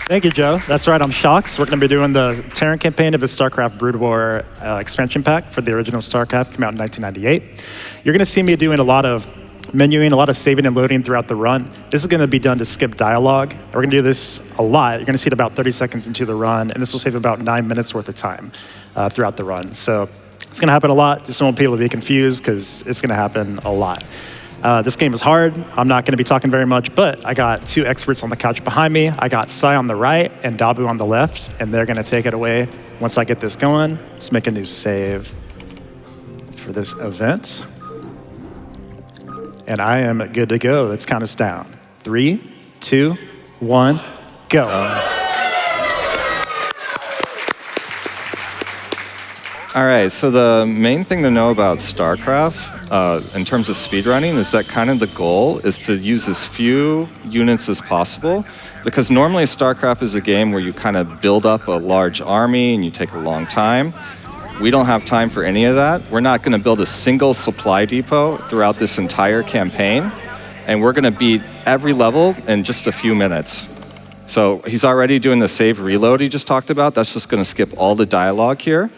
Thank you, Joe. That's right, I'm Shox. We're going to be doing the Terran campaign of the Starcraft Brood War expansion pack for the original Starcraft, came out in 1998. You're going to see me doing a lot of menuing, a lot of saving and loading throughout the run. This is going to be done to skip dialogue. We're going to do this a lot. You're going to see it about 30 seconds into the run, and this will save about 9 minutes worth of time throughout the run. So it's going to happen a lot. Just don't want people to be confused because it's going to happen a lot. This game is hard. I'm not going to be talking very much, but I got two experts on the couch behind me. I got Sai on the right and Dabu on the left, and they're going to take it away once I get this going. Let's make a new save for this event. And I am good to go. Let's count us down. 3, 2, 1, go. All right, so the main thing to know about StarCraft in terms of speedrunning is that kind of the goal is to use as few units as possible, because normally StarCraft is a game where you kind of build up a large army and you take a long time. We don't have time for any of that. We're not going to build a single supply depot throughout this entire campaign, and we're going to beat every level in just a few minutes. So he's already doing the save reload he just talked about. That's just going to skip all the dialogue here.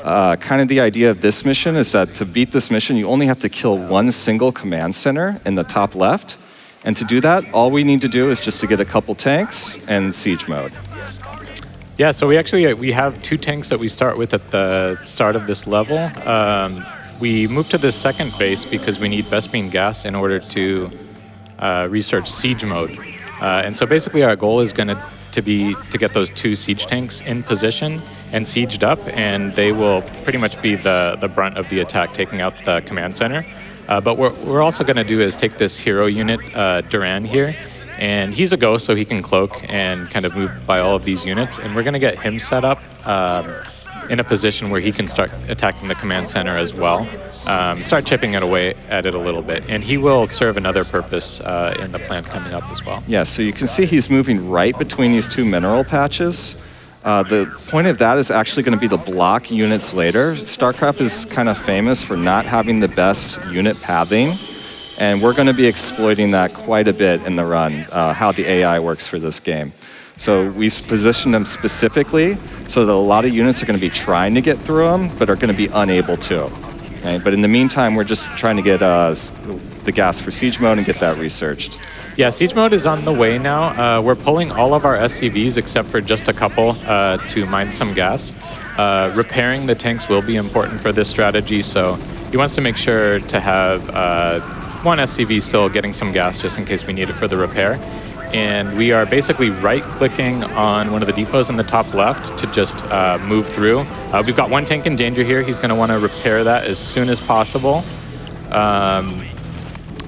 Kind of the idea of this mission is that to beat this mission, you only have to kill one single command center in the top left. And to do that, all we need to do is just to get a couple tanks and siege mode. Yeah, so we have 2 tanks that we start with at the start of this level. We move to the second base because we need Vespene gas in order to research siege mode. And so basically our goal is going to be to get those 2 siege tanks in position and sieged up, and they will pretty much be the brunt of the attack, taking out the command center. But what we're also going to do is take this hero unit, Duran here, and he's a ghost, so he can cloak and kind of move by all of these units, and we're going to get him set up in a position where he can start attacking the command center as well, start chipping it away at it a little bit, and he will serve another purpose in the plan coming up as well. Yeah, so you can see he's moving right between these 2 mineral patches. The point of that is actually going to be the block units later. StarCraft is kind of famous for not having the best unit pathing, and we're going to be exploiting that quite a bit in the run, how the AI works for this game. So we've positioned them specifically so that a lot of units are going to be trying to get through them, but are going to be unable to. Okay? But in the meantime, we're just trying to get the gas for siege mode and get that researched. Yeah, siege mode is on the way now. We're pulling all of our SCVs except for just a couple to mine some gas. Repairing the tanks will be important for this strategy, so he wants to make sure to have 1 SCV still getting some gas just in case we need it for the repair. And we are basically right-clicking on one of the depots in the top left to just move through. We've got 1 tank in danger here. He's going to want to repair that as soon as possible.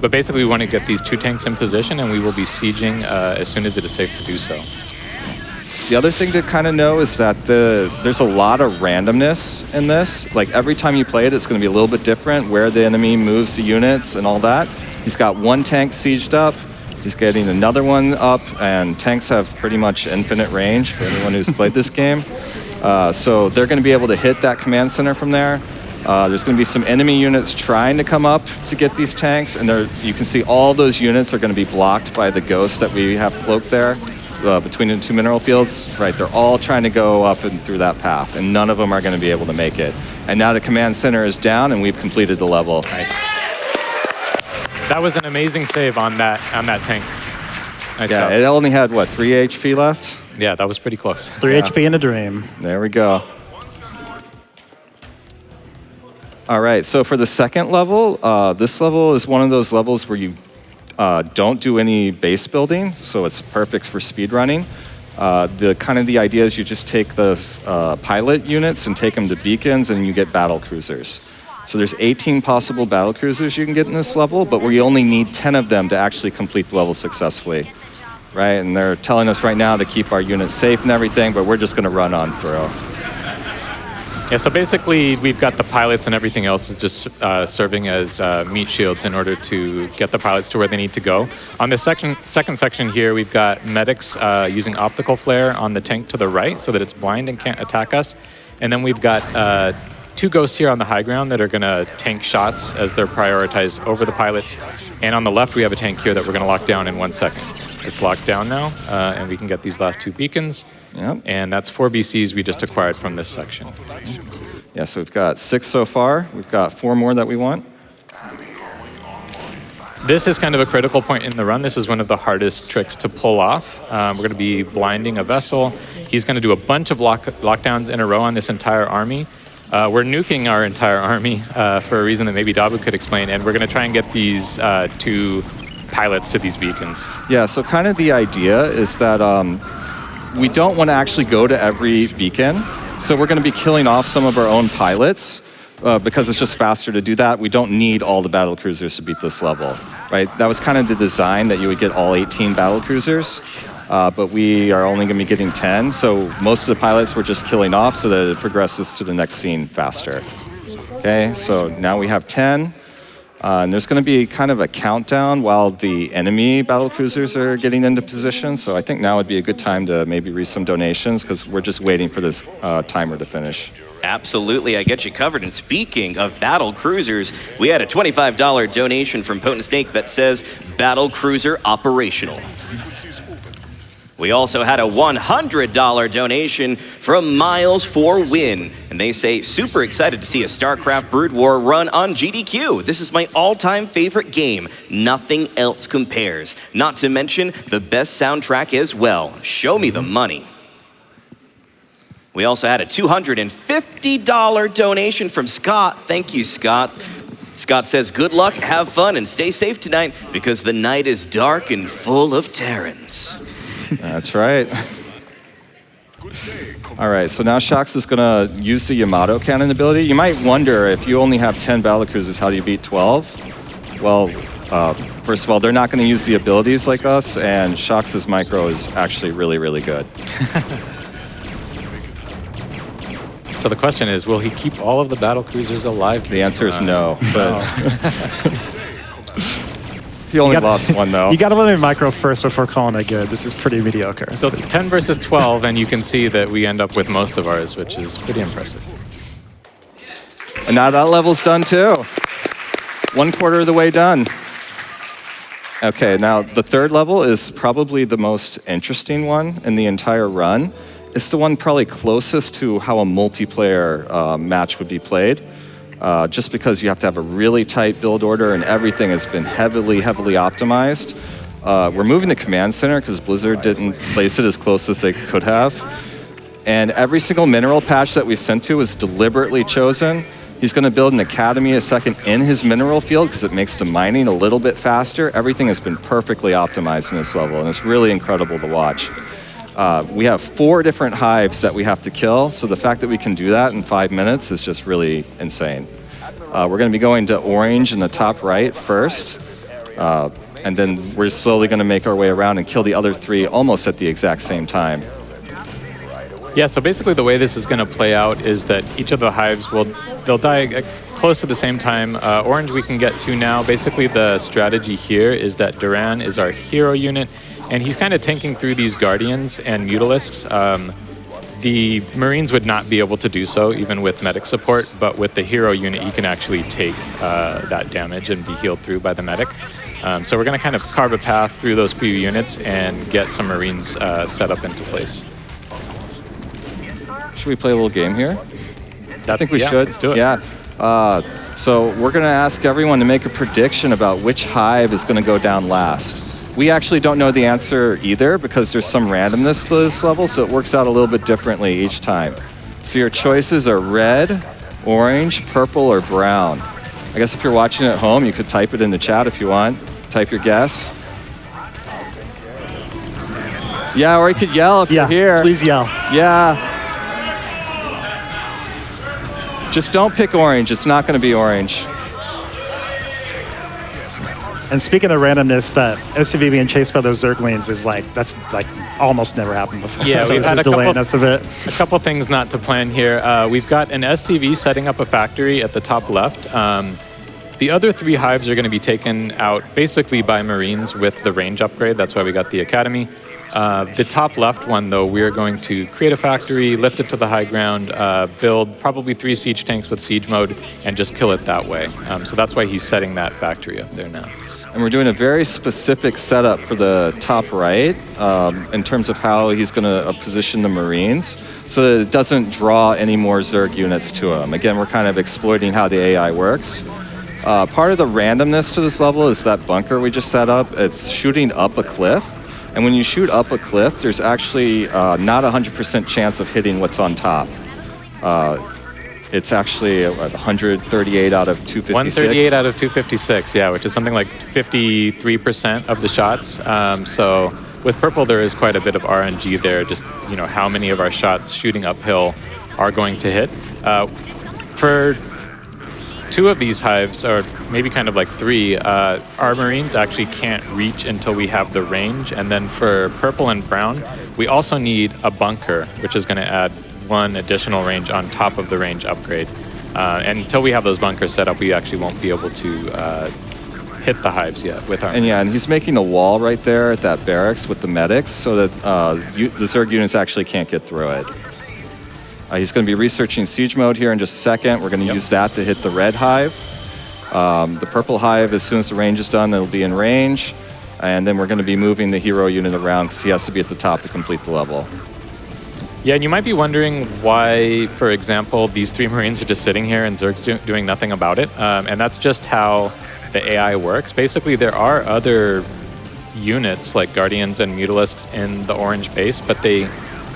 But basically, we want to get these 2 tanks in position, and we will be sieging as soon as it is safe to do so. The other thing to kind of know is that there's a lot of randomness in this. Like every time you play it, it's going to be a little bit different where the enemy moves the units and all that. He's got 1 tank sieged up. He's getting another one up, and tanks have pretty much infinite range for anyone who's played this game. So they're going to be able to hit that command center from there. There's going to be some enemy units trying to come up to get these tanks, and you can see all those units are going to be blocked by the ghost that we have cloaked there between the 2 mineral fields. Right, they're all trying to go up and through that path, and none of them are going to be able to make it. And now the command center is down, and we've completed the level. Nice. That was an amazing save on that tank. Nice yeah, job. It only had, what, 3 HP left? Yeah, that was pretty close. 3 HP in a dream. There we go. All right, so for the second level, this level is one of those levels where you don't do any base building, so it's perfect for speedrunning. The idea is you just take the pilot units and take them to beacons, and you get battle cruisers. So there's 18 possible battle cruisers you can get in this level, but we only need 10 of them to actually complete the level successfully. Right, and they're telling us right now to keep our units safe and everything, but we're just going to run on through. Yeah, so basically we've got the pilots and everything else is just serving as meat shields in order to get the pilots to where they need to go. On this second section here, we've got medics using optical flare on the tank to the right so that it's blind and can't attack us. And then we've got 2 ghosts here on the high ground that are going to tank shots as they're prioritized over the pilots. And on the left, we have a tank here that we're going to lock down in 1 second. It's locked down now, and we can get these last 2 beacons. Yep. And that's 4 BCs we just acquired from this section. Yeah, so we've got 6 so far. We've got 4 more that we want. This is kind of a critical point in the run. This is one of the hardest tricks to pull off. We're going to be blinding a vessel. He's going to do a bunch of lockdowns in a row on this entire army. We're nuking our entire army for a reason that maybe Dabu could explain, and we're going to try and get these 2 pilots to these beacons. Yeah, so kind of the idea is that we don't want to actually go to every beacon. So we're going to be killing off some of our own pilots because it's just faster to do that. We don't need all the battle cruisers to beat this level, right? That was kind of the design, that you would get all 18 battle cruisers, but we are only going to be getting 10. So most of the pilots we're just killing off so that it progresses to the next scene faster. Okay, so now we have 10. And there's going to be kind of a countdown while the enemy battle cruisers are getting into position. So I think now would be a good time to maybe read some donations because we're just waiting for this timer to finish. Absolutely, I get you covered. And speaking of battle cruisers, we had a $25 donation from Potent Snake that says Battle Cruiser Operational. We also had a $100 donation from Miles for Win. And they say, super excited to see a Starcraft Brood War run on GDQ. This is my all-time favorite game. Nothing else compares. Not to mention the best soundtrack as well. Show me the money. We also had a $250 donation from Scott. Thank you, Scott. Scott says, good luck, have fun, and stay safe tonight because the night is dark and full of Terrans. That's right. All right, so now Shox is going to use the Yamato cannon ability. You might wonder, if you only have 10 battlecruisers, how do you beat 12? Well, first of all, they're not going to use the abilities like us, and Shox's micro is actually really, really good. So the question is, will he keep all of the battle cruisers alive? The answer is no. But he only lost 1, though. You got to let him micro first before calling it good. This is pretty mediocre. So 10 versus 12, and you can see that we end up with most of ours, which is pretty impressive. And now that level's done, too. 1/4 of the way done. Okay, now the 3rd level is probably the most interesting one in the entire run. It's the one probably closest to how a multiplayer match would be played, just because you have to have a really tight build order and everything has been heavily, heavily optimized. We're moving the command center because Blizzard didn't place it as close as they could have. And every single mineral patch that we sent to was deliberately chosen. He's going to build an academy a second in his mineral field because it makes the mining a little bit faster. Everything has been perfectly optimized in this level, and it's really incredible to watch. We have 4 different hives that we have to kill, so the fact that we can do that in 5 minutes is just really insane. We're going to be going to orange in the top right first, and then we're slowly going to make our way around and kill the other 3 almost at the exact same time. Yeah, so basically the way this is going to play out is that each of the hives they'll die close to the same time. Orange we can get to now. Basically the strategy here is that Duran is our hero unit, and he's kind of tanking through these Guardians and Mutalisks. The Marines would not be able to do so, even with medic support, but with the hero unit, you can actually take that damage and be healed through by the medic. So we're going to kind of carve a path through those few units and get some Marines set up into place. Should we play a little game here? I think we should. Let's do it. Yeah. So we're going to ask everyone to make a prediction about which hive is going to go down last. We actually don't know the answer either because there's some randomness to this level, so it works out a little bit differently each time. So your choices are red, orange, purple, or brown. I guess if you're watching at home, you could type it in the chat if you want. Type your guess. Yeah, or you could yell if you're here. Please yell. Yeah. Just don't pick orange. It's not going to be orange. And speaking of randomness, that SCV being chased by those Zerglings is that's almost never happened before. Yeah, so we've this had is delaying us a bit. A couple things not to plan here. We've got an SCV setting up a factory at the top left. The other 3 hives are going to be taken out basically by Marines with the range upgrade. That's why we got the academy. The top left one, though, we are going to create a factory, lift it to the high ground, build probably 3 siege tanks with siege mode, and just kill it that way. So that's why he's setting that factory up there now. And we're doing a very specific setup for the top right in terms of how he's going to position the Marines so that it doesn't draw any more Zerg units to him. Again, we're kind of exploiting how the AI works. Part of the randomness to this level is that bunker we just set up. It's shooting up a cliff. And when you shoot up a cliff, there's actually not a 100% chance of hitting what's on top. It's actually 138 out of 256. 138 out of 256, yeah, which is something like 53% of the shots. So with purple, there is quite a bit of RNG there. Just how many of our shots shooting uphill are going to hit. For 2 of these hives, or maybe kind of like 3, our Marines actually can't reach until we have the range. And then for purple and brown, we also need a bunker, which is going to add 1 additional range on top of the range upgrade. And until we have those bunkers set up, we actually won't be able to hit the hives yet with our And yeah, and he's making a wall right there at that barracks with the medics so that the Zerg units actually can't get through it. He's going to be researching siege mode here in just a second. We're going to use that to hit the red hive. The purple hive, as soon as the range is done, it'll be in range. And then we're going to be moving the hero unit around because he has to be at the top to complete the level. Yeah, and you might be wondering why, for example, these 3 Marines are just sitting here and Zerg's doing nothing about it. And that's just how the AI works. Basically, there are other units like Guardians and Mutalisks in the orange base, but they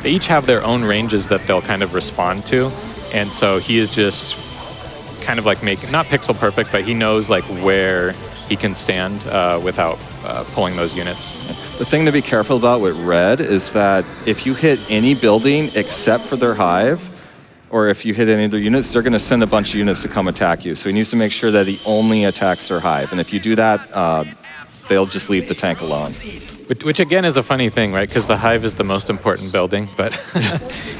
each have their own ranges that they'll kind of respond to. And so he is just kind of like not pixel perfect, but he knows like where he can stand without pulling those units. The thing to be careful about with red is that if you hit any building except for their hive, or if you hit any of their units, they're going to send a bunch of units to come attack you. So he needs to make sure that he only attacks their hive. And if you do that, they'll just leave the tank alone. Which again is a funny thing, right? Because the hive is the most important building, but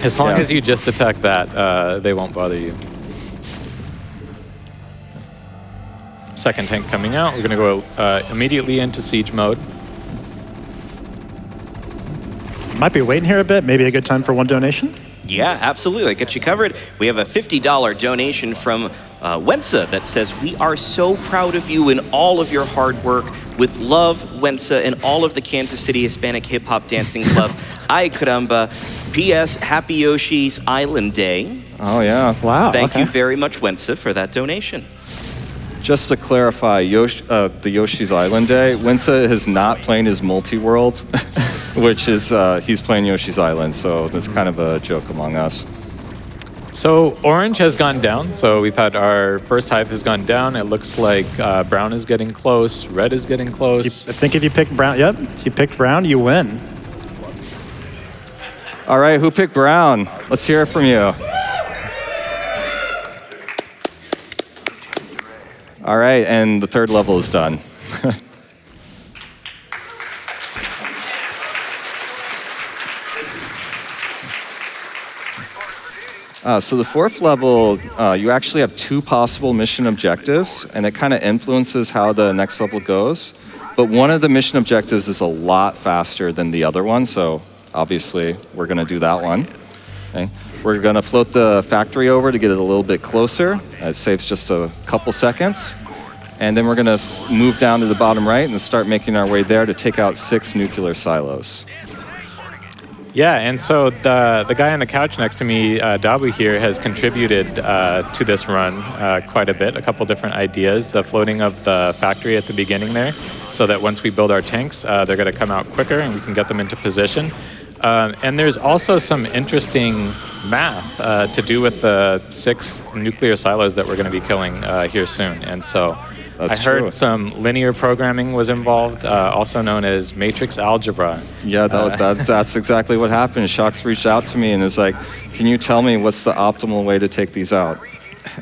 as long as you just attack that, they won't bother you. Second tank coming out. We're going to go immediately into siege mode. Might be waiting here a bit. Maybe a good time for 1 donation. Yeah, absolutely. I get you covered. We have a $50 donation from Wensa that says, "We are so proud of you and all of your hard work. With love, Wensa, and all of the Kansas City Hispanic Hip Hop Dancing Club. Ay caramba. P.S. Happy Yoshi's Island Day." Oh, yeah. Wow. Thank you very much, Wensa, for that donation. Just to clarify, the Yoshi's Island Day, Winsa is not playing his multi-world, which is, he's playing Yoshi's Island, so that's kind of a joke among us. So orange has gone down. So we've had our first hive has gone down. It looks like brown is getting close. Red is getting close. I think if you pick brown, yep, if you picked brown, you win. All right, who picked brown? Let's hear it from you. All right, and the 3rd level is done. So the 4th level, you actually have 2 possible mission objectives, and it kind of influences how the next level goes. But one of the mission objectives is a lot faster than the other one, so obviously we're going to do that one. Okay. We're going to float the factory over to get it a little bit closer. It saves just a couple seconds. And then we're going to move down to the bottom right and start making our way there to take out 6 nuclear silos. Yeah, and so the guy on the couch next to me, Dabu here, has contributed to this run quite a bit, a couple different ideas. The floating of the factory at the beginning there, so that once we build our tanks, they're going to come out quicker and we can get them into position. And there's also some interesting math to do with the 6 nuclear silos that we're going to be killing here soon. And so I heard some linear programming was involved, also known as matrix algebra. Yeah, that's exactly what happened. Shox reached out to me and is like, "Can you tell me what's the optimal way to take these out?"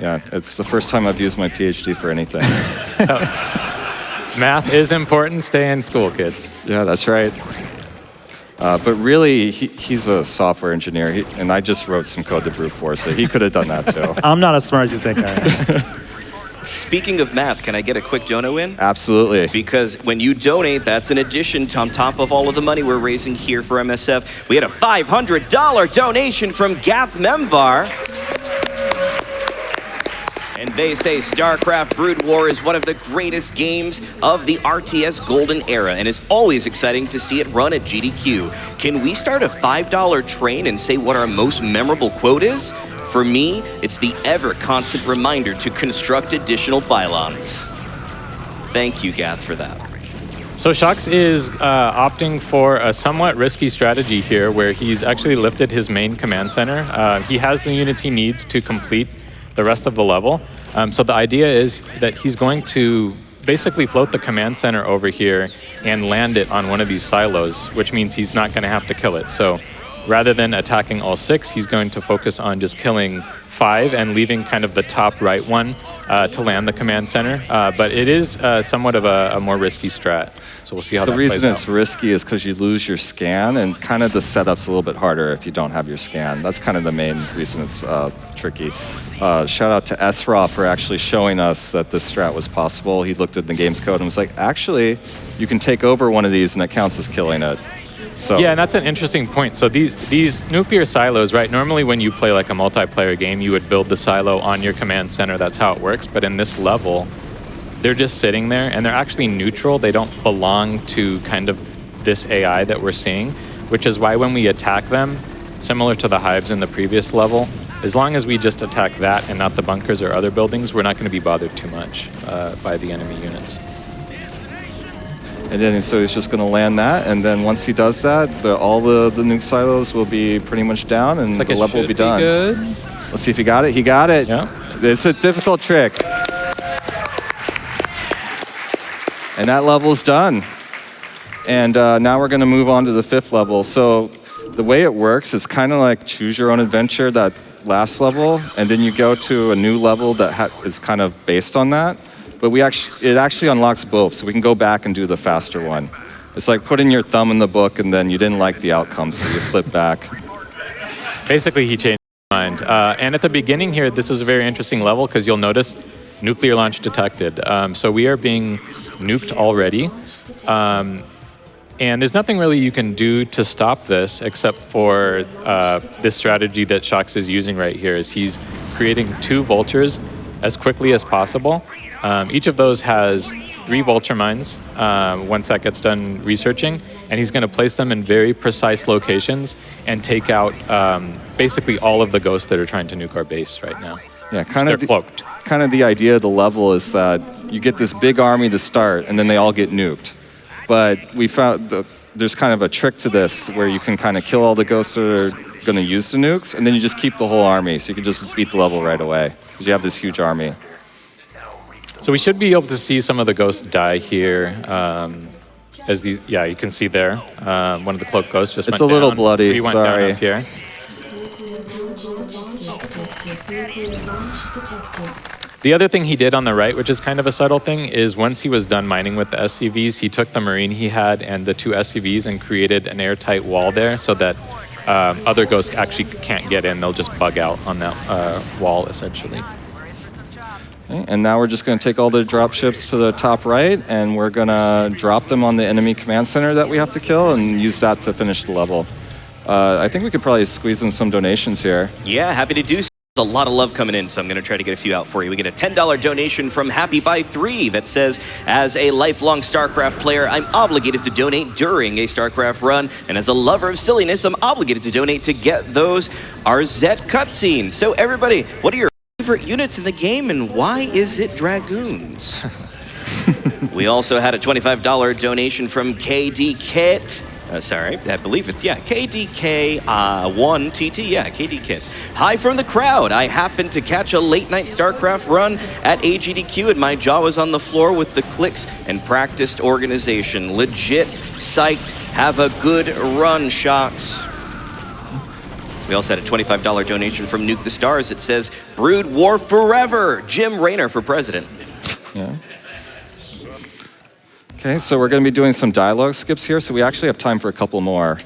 Yeah, it's the first time I've used my PhD for anything. Math is important. Stay in school, kids. Yeah, that's right. But really, he's a software engineer, and I just wrote some code to brute force it. He could have done that too. I'm not as smart as you think I am. Speaking of math, can I get a quick dono in? Absolutely. Because when you donate, that's an addition on top of all of the money we're raising here for MSF. We had a $500 donation from Gath Memvar. And they say Starcraft Brood War is one of the greatest games of the RTS Golden Era and is always exciting to see it run at GDQ. Can we start a $5 train and say what our most memorable quote is? For me, it's the ever-constant reminder to construct additional pylons. Thank you, Gath, for that. So Shox is opting for a somewhat risky strategy here where he's actually lifted his main command center. He has the units he needs to complete the rest of the level. So the idea is that he's going to basically float the command center over here and land it on one of these silos, which means he's not going to have to kill it. So rather than attacking all 6, he's going to focus on just killing 5 and leaving kind of the top right one to land the command center. But it is somewhat of a more risky strat. So we'll see how that plays out. The reason it's risky is because you lose your scan, and kind of the setup's a little bit harder if you don't have your scan. That's kind of the main reason it's tricky. Shout out to Esra for actually showing us that this strat was possible. He looked at the game's code and was like, actually, you can take over one of these and it counts as killing it. So. Yeah, and that's an interesting point. So these nuclear silos, right? Normally when you play like a multiplayer game, you would build the silo on your command center. That's how it works. But in this level, they're just sitting there and they're actually neutral. They don't belong to kind of this AI that we're seeing, which is why when we attack them, similar to the hives in the previous level, as long as we just attack that and not the bunkers or other buildings, we're not going to be bothered too much by the enemy units. And then so he's just going to land that, and then once he does that, all the nuke silos will be pretty much down, and like the level will be done. Good. Let's see if he got it. He got it. Yeah. It's a difficult trick. And that level's done. And now we're going to move on to the 5th level. So the way it works is kind of like choose your own adventure, that last level, and then you go to a new level that is kind of based on that. But it actually unlocks both, so we can go back and do the faster one. It's like putting your thumb in the book and then you didn't like the outcome, so you flip back. Basically, he changed his mind. And at the beginning here, this is a very interesting level because you'll notice nuclear launch detected. So we are being nuked already. And there's nothing really you can do to stop this except for this strategy that Shox is using right here, is he's creating 2 vultures as quickly as possible. Each of those has 3 vulture mines once that gets done researching, and he's going to place them in very precise locations and take out basically all of the ghosts that are trying to nuke our base right now. Yeah, They're cloaked. Kind of the idea of the level is that you get this big army to start, and then they all get nuked. But we found there's kind of a trick to this where you can kind of kill all the ghosts that are going to use the nukes, and then you just keep the whole army, so you can just beat the level right away because you have this huge army. So we should be able to see some of the ghosts die here. As these, yeah, you can see there. One of the cloaked ghosts just went down. It's a little bloody, We went sorry. down up here. The other thing he did on the right, which is kind of a subtle thing, is once he was done mining with the SCVs, he took the marine he had and the 2 SCVs and created an airtight wall there so that other ghosts actually can't get in. They'll just bug out on that wall, essentially. Okay, and now we're just going to take all the drop ships to the top right, and we're going to drop them on the enemy command center that we have to kill and use that to finish the level. I think we could probably squeeze in some donations here. Yeah, happy to do so. There's a lot of love coming in, so I'm going to try to get a few out for you. We get a $10 donation from HappyBuy3 that says, as a lifelong StarCraft player, I'm obligated to donate during a StarCraft run, and as a lover of silliness, I'm obligated to donate to get those RZ cutscenes. So everybody, what are your favorite units in the game, and why is it Dragoons? We also had a $25 donation from KD Kit. Sorry, I believe it's, KDK1TT, KD Kit. Hi from the crowd. I happened to catch a late night StarCraft run at AGDQ and my jaw was on the floor with the clicks and practiced organization. Legit psyched. Have a good run, Shox. We also had a $25 donation from Nuke the Stars. It says, Brood War Forever, Jim Raynor for president. Yeah. Okay, so we're going to be doing some dialogue skips here, so we actually have time for a couple more.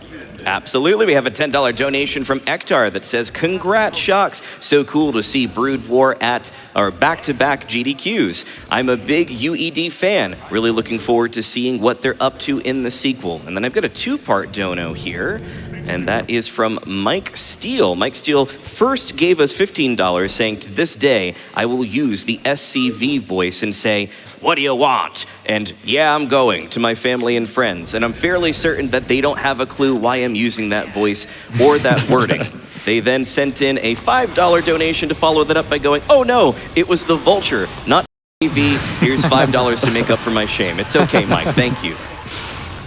Absolutely. We have a $10 donation from Ektar that says, congrats, Shox. So cool to see Brood War at our back-to-back GDQs. I'm a big UED fan. Really looking forward to seeing what they're up to in the sequel. And then I've got a 2-part dono here. And that is from Mike Steele. Mike Steele first gave us $15, saying, to this day, I will use the SCV voice and say, what do you want? And yeah, I'm going to my family and friends. And I'm fairly certain that they don't have a clue why I'm using that voice or that wording. They then sent in a $5 donation to follow that up by going, oh no, it was the vulture, not TV. Here's $5 to make up for my shame. It's okay, Mike, thank you.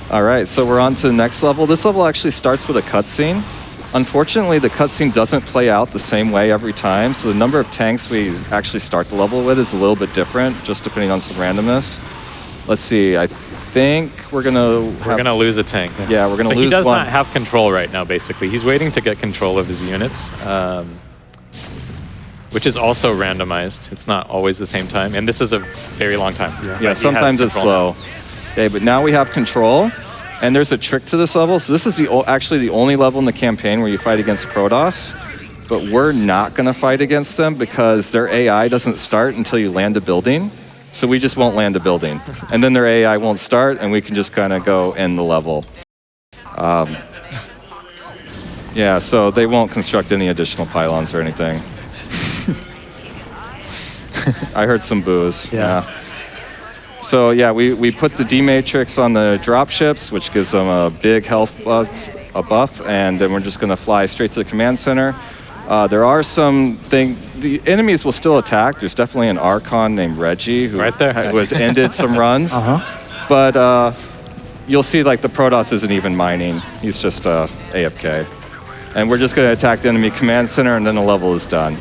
All right, so we're on to the next level. This level actually starts with a cutscene. Unfortunately, the cutscene doesn't play out the same way every time, so the number of tanks we actually start the level with is a little bit different, just depending on some randomness. Let's see, I think we're gonna lose a tank. Yeah, we're gonna lose one. He does not have control right now, basically. He's waiting to get control of his units, which is also randomized. It's not always the same time, and this is a very long time. Yeah, sometimes it's slow. Okay, but now we have control, and there's a trick to this level. So this is actually the only level in the campaign where you fight against Protoss, but we're not gonna fight against them because their AI doesn't start until you land a building. So we just won't land a building. And then their AI won't start, and we can just kind of go end the level. Yeah, so they won't construct any additional pylons or anything. I heard some boos. Yeah. So yeah, we put the D-Matrix on the dropships, which gives them a big health buff, and then we're just going to fly straight to the command center. There are the enemies will still attack. There's definitely an Archon named Reggie who has ended some runs. But you'll see like the Protoss isn't even mining. He's just AFK. And we're just going to attack the enemy command center, and then the level is done.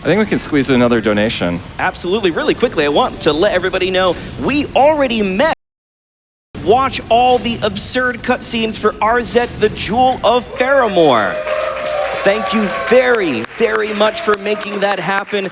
I think we can squeeze in another donation. Absolutely. Really quickly, I want to let everybody know we already met. Watch all the absurd cutscenes for RZ, the Jewel of Faramore. Thank you very, very much for making that happen.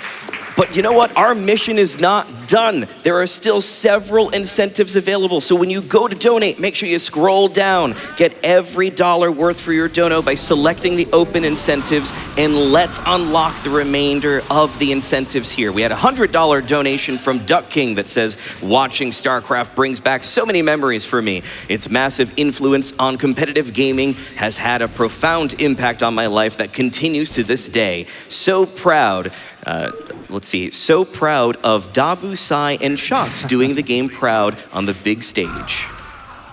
But you know what? Our mission is not done. There are still several incentives available. So when you go to donate, make sure you scroll down. Get every dollar worth for your dono by selecting the open incentives, and let's unlock the remainder of the incentives here. We had a $100 donation from Duck King that says, watching Starcraft brings back so many memories for me. Its massive influence on competitive gaming has had a profound impact on my life that continues to this day. So proud. So proud of Dabu, Sai, and Shox doing the game proud on the big stage.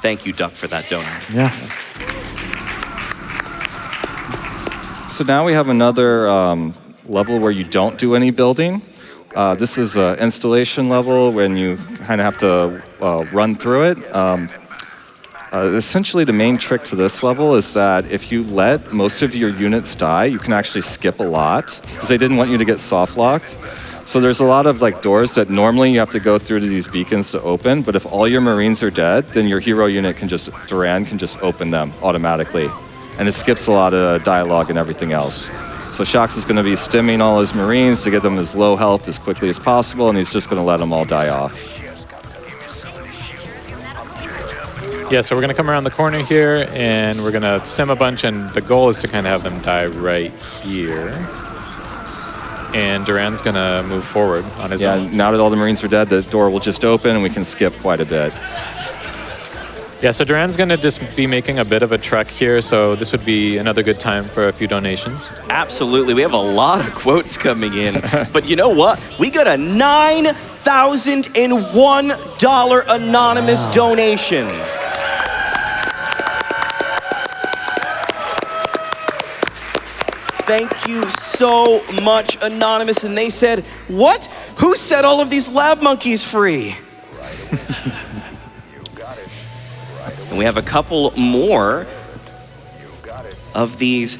Thank you, Duck, for that donor. Yeah. So now we have another level where you don't do any building. This is an installation level when you kind of have to run through it. Essentially, the main trick to this level is that if you let most of your units die, you can actually skip a lot because they didn't want you to get soft locked. So there's a lot of like doors that normally you have to go through to these beacons to open, but if all your Marines are dead, then your hero unit Duran can just open them automatically. And it skips a lot of dialogue and everything else. So Shox is going to be stimming all his Marines to get them as low health as quickly as possible, and he's just going to let them all die off. Yeah, so we're going to come around the corner here, and we're going to stem a bunch, and the goal is to kind of have them die right here. And Duran's going to move forward on his own. Yeah, now that all the Marines are dead, the door will just open, and we can skip quite a bit. Yeah, so Duran's going to just be making a bit of a trek here, so this would be another good time for a few donations. Absolutely. We have a lot of quotes coming in. But you know what? We got a $9,001 anonymous donation. Thank you so much, Anonymous. And they said, what? Who set all of these lab monkeys free? And we have a couple more of these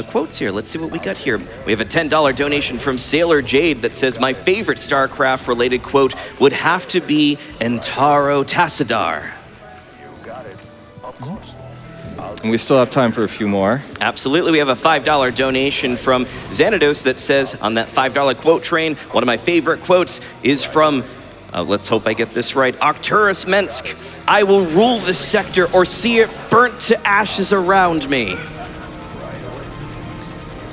quotes here. Let's see what we got here. We have a $10 donation from Sailor Jade that says, my favorite StarCraft-related quote would have to be Entaro Tassadar. And we still have time for a few more. Absolutely. We have a $5 donation from Xanados that says, on that $5 quote train, one of my favorite quotes is from, let's hope I get this right, Arcturus Mensk. I will rule this sector or see it burnt to ashes around me.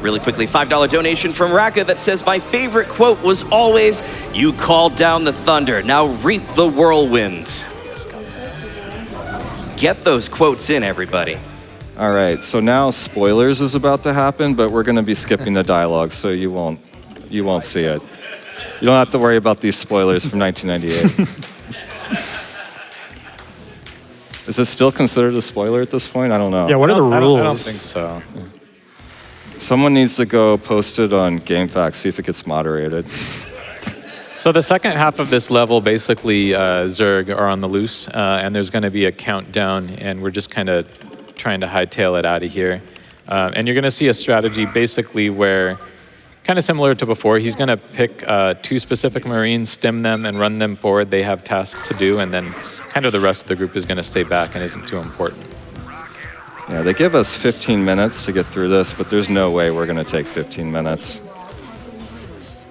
Really quickly, $5 donation from Raka that says, my favorite quote was always, you called down the thunder, now reap the whirlwind. Get those quotes in, everybody. All right, so now spoilers is about to happen, but we're going to be skipping the dialogue, so you won't see it. You don't have to worry about these spoilers from 1998. Is it still considered a spoiler at this point? I don't know. Yeah, what are the rules? I don't think so. Someone needs to go post it on GameFAQs, see if it gets moderated. So the second half of this level, basically, Zerg are on the loose, and there's going to be a countdown, and we're just kind of trying to hightail it out of here. And you're going to see a strategy basically where, kind of similar to before, he's going to pick 2 specific Marines, stem them, and run them forward. They have tasks to do, and then kind of the rest of the group is going to stay back and isn't too important. Yeah, they give us 15 minutes to get through this, but there's no way we're going to take 15 minutes.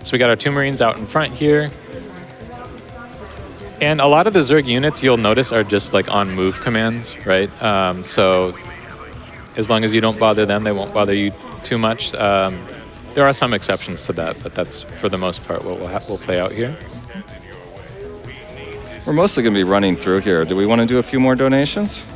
So we got our 2 Marines out in front here. And a lot of the Zerg units, you'll notice, are just like on move commands, right? So as long as you don't bother them, they won't bother you too much. There are some exceptions to that, but that's, for the most part, what we'll play out here. We're mostly going to be running through here. Do we want to do a few more donations?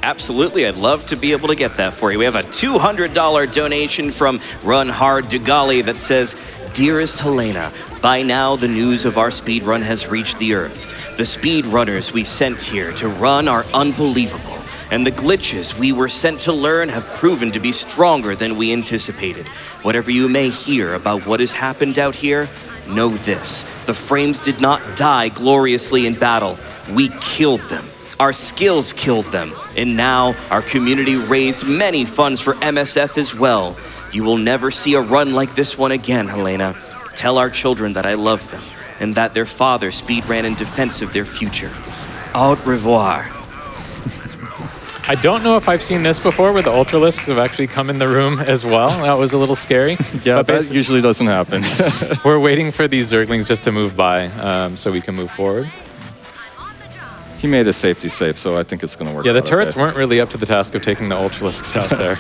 Absolutely, I'd love to be able to get that for you. We have a $200 donation from Run Hard Dugali that says, "Dearest Helena, by now the news of our speed run has reached the Earth. The speed runners we sent here to run are unbelievable, and the glitches we were sent to learn have proven to be stronger than we anticipated. Whatever you may hear about what has happened out here, know this: the frames did not die gloriously in battle. We killed them. Our skills killed them, and now our community raised many funds for MSF as well. You will never see a run like this one again, Helena. Tell our children that I love them, and that their father speed ran in defense of their future. Au revoir." I don't know if I've seen this before, where the Ultralisks have actually come in the room as well. That was a little scary. Yeah, But that usually doesn't happen. we're waiting for these Zerglings just to move by so we can move forward. He made a safety save, so I think it's going to work. Yeah, the out turrets okay. weren't really up to the task of taking the Ultralisks out there.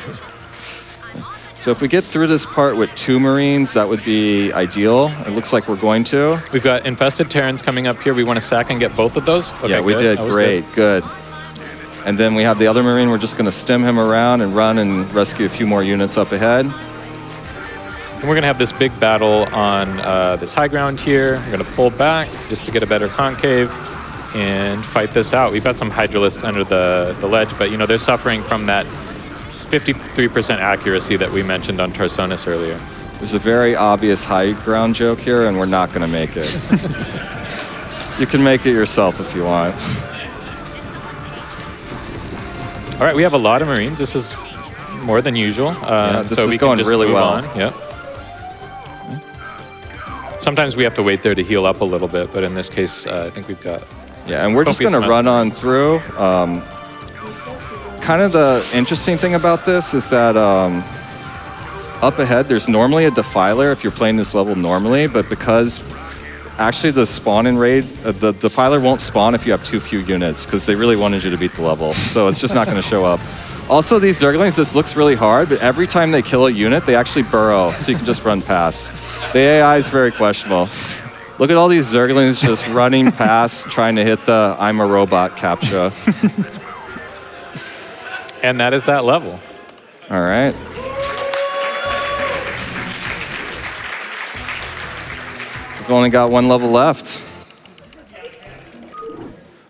So if we get through this part with 2 Marines, that would be ideal. It looks like we're going to. We've got infested Terrans coming up here. We want to sack and get both of those? Okay, Yeah, we good. did. That was Great. Good. And then we have the other Marine. We're just going to stem him around and run and rescue a few more units up ahead. And we're going to have this big battle on this high ground here. We're going to pull back just to get a better concave and fight this out. We've got some Hydralisks under the ledge, but you know they're suffering from that 53% accuracy that we mentioned on Tarsonis earlier. There's a very obvious high ground joke here, and we're not going to make it. You can make it yourself if you want. All right, we have a lot of Marines. This is more than usual. This so is we going can just really move well. on. Yep. Sometimes we have to wait there to heal up a little bit, but in this case, I think we've got... Yeah, and we're just copious going to amounts run of on through. Kind of the interesting thing about this is that up ahead, there's normally a defiler if you're playing this level normally, but because actually the spawn and raid, the defiler won't spawn if you have too few units, because they really wanted you to beat the level, so it's just not going to show up. Also, these Zerglings, this looks really hard, but every time they kill a unit, they actually burrow, so you can just run past. The AI is very questionable. Look at all these Zerglings just running past, trying to hit the "I'm a robot" captcha. And that is that level. All right. We've only got 1 level left.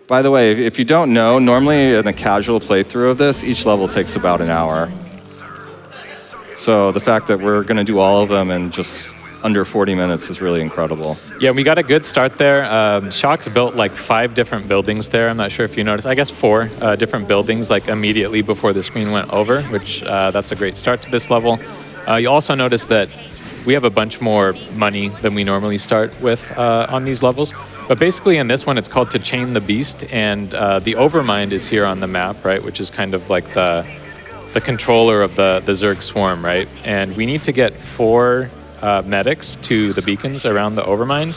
By the way, if you don't know, normally in a casual playthrough of this, each level takes about an hour. So the fact that we're going to do all of them in just under 40 minutes is really incredible. Yeah, we got a good start there. Shox built like 5 different buildings there. I'm not sure if you noticed. I guess 4 different buildings like immediately before the screen went over, which that's a great start to this level. You also notice that we have a bunch more money than we normally start with on these levels. But basically in this one, it's called To Chain the Beast, and the Overmind is here on the map, right, which is kind of like the controller of the Zerg swarm, right? And we need to get 4 medics to the beacons around the Overmind,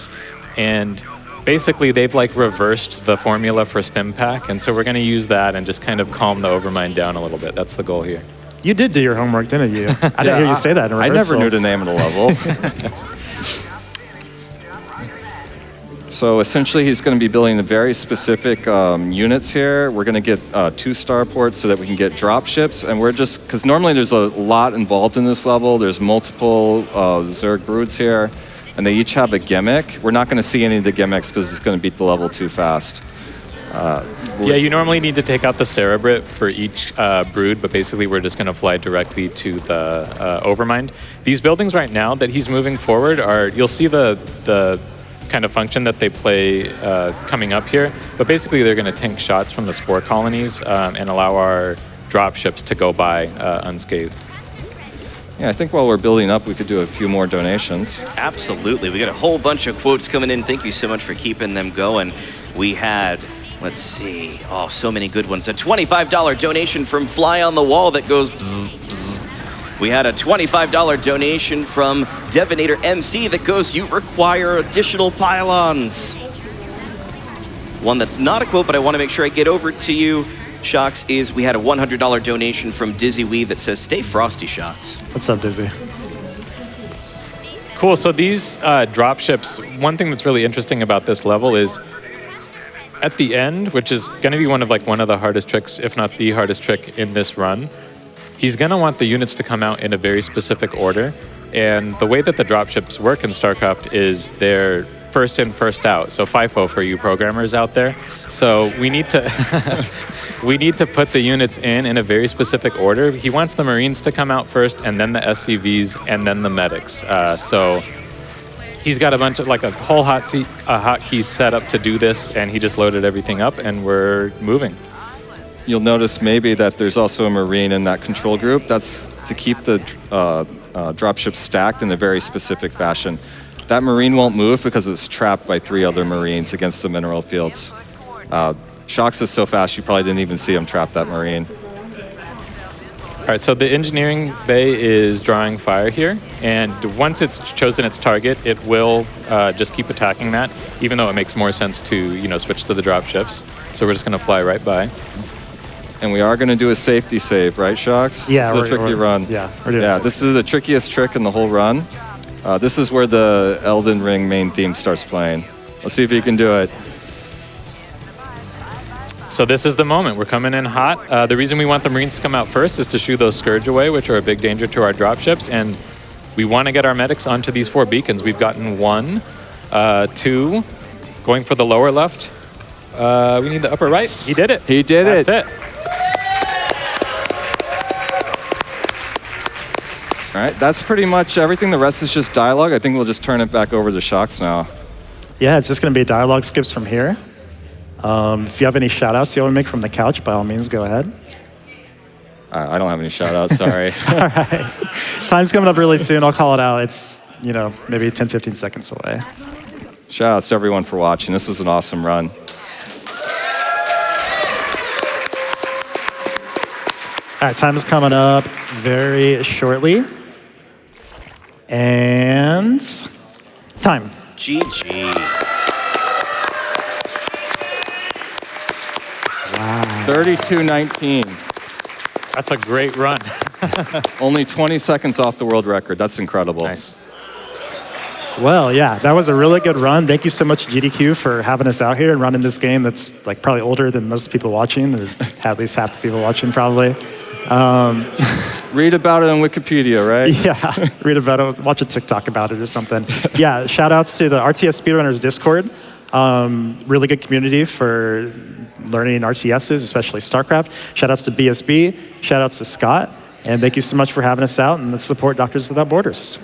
and basically they've like reversed the formula for stim pack, and so we're going to use that and just kind of calm the Overmind down a little bit. That's the goal here. You did do your homework, didn't you? I didn't hear you say that in I never rehearsal. knew the name of the level. So essentially, he's going to be building very specific units here. We're going to get 2 starports so that we can get drop ships. And we're just, because normally there's a lot involved in this level. There's multiple Zerg broods here, and they each have a gimmick. We're not going to see any of the gimmicks because it's going to beat the level too fast. Yeah, you normally need to take out the Cerebrit for each brood, but basically we're just going to fly directly to the Overmind. These buildings right now that he's moving forward are, you'll see the kind of function that they play coming up here, but basically they're going to tank shots from the spore colonies and allow our drop ships to go by unscathed. Yeah, I think while we're building up, we could do a few more donations. Absolutely. We got a whole bunch of quotes coming in. Thank you so much for keeping them going. We had, let's see, oh, so many good ones. A $25 donation from Fly on the Wall that goes bzz, bzz. We had a $25 donation from Devonator MC that goes, you require additional pylons. One that's not a quote, but I want to make sure I get over to you, Shox, is we had a $100 donation from Dizzy Wee that says, stay frosty, Shox. What's up, Dizzy? Cool, so these drop ships, one thing that's really interesting about this level is at the end, which is going to be one of the hardest tricks, if not the hardest trick in this run, he's going to want the units to come out in a very specific order. And the way that the dropships work in StarCraft is they're first in, first out. So FIFO for you programmers out there. So we need to we need to put the units in a very specific order. He wants the Marines to come out first, and then the SCVs, and then the medics. So he's got a bunch of a whole hotkey set up to do this, and he just loaded everything up, and we're moving. You'll notice maybe that there's also a Marine in that control group. That's to keep the dropships stacked in a very specific fashion. That Marine won't move because it's trapped by 3 other Marines against the mineral fields. Shox is so fast you probably didn't even see him trap that Marine. All right, so the engineering bay is drawing fire here, and once it's chosen its target, it will just keep attacking that, even though it makes more sense to switch to the dropships. So we're just going to fly right by. And we are going to do a safety save, right, Shox? Yeah, this is a tricky run. Yeah, we're doing this is the trickiest trick in the whole run. This is where the Elden Ring main theme starts playing. Let's see if you can do it. So this is the moment. We're coming in hot. The reason we want the Marines to come out first is to shoo those Scourge away, which are a big danger to our dropships. And we want to get our medics onto these 4 beacons. We've gotten 1, 2, going for the lower left. We need the upper right. He did it. He did it. That's it. All right, that's pretty much everything. The rest is just dialogue. I think we'll just turn it back over to Shox now. Yeah, it's just going to be dialogue skips from here. If you have any shout-outs you want to make from the couch, by all means, go ahead. I don't have any shout-outs, sorry. All right. Time's coming up really soon. I'll call it out. It's, maybe 10, 15 seconds away. Shout-outs to everyone for watching. This was an awesome run. All right, time is coming up very shortly. And time. GG. Wow. 32:19. That's a great run. Only 20 seconds off the world record. That's incredible. Nice. Well, yeah, that was a really good run. Thank you so much, GDQ, for having us out here and running this game that's probably older than most people watching. There's at least half the people watching, probably. Read about it on Wikipedia, right? Yeah, read about it, watch a TikTok about it or something. Yeah, shout outs to the RTS Speedrunners Discord. Really good community for learning RTSs, especially StarCraft. Shout outs to BSB, shout outs to Scott, and thank you so much for having us out, and let's support Doctors Without Borders.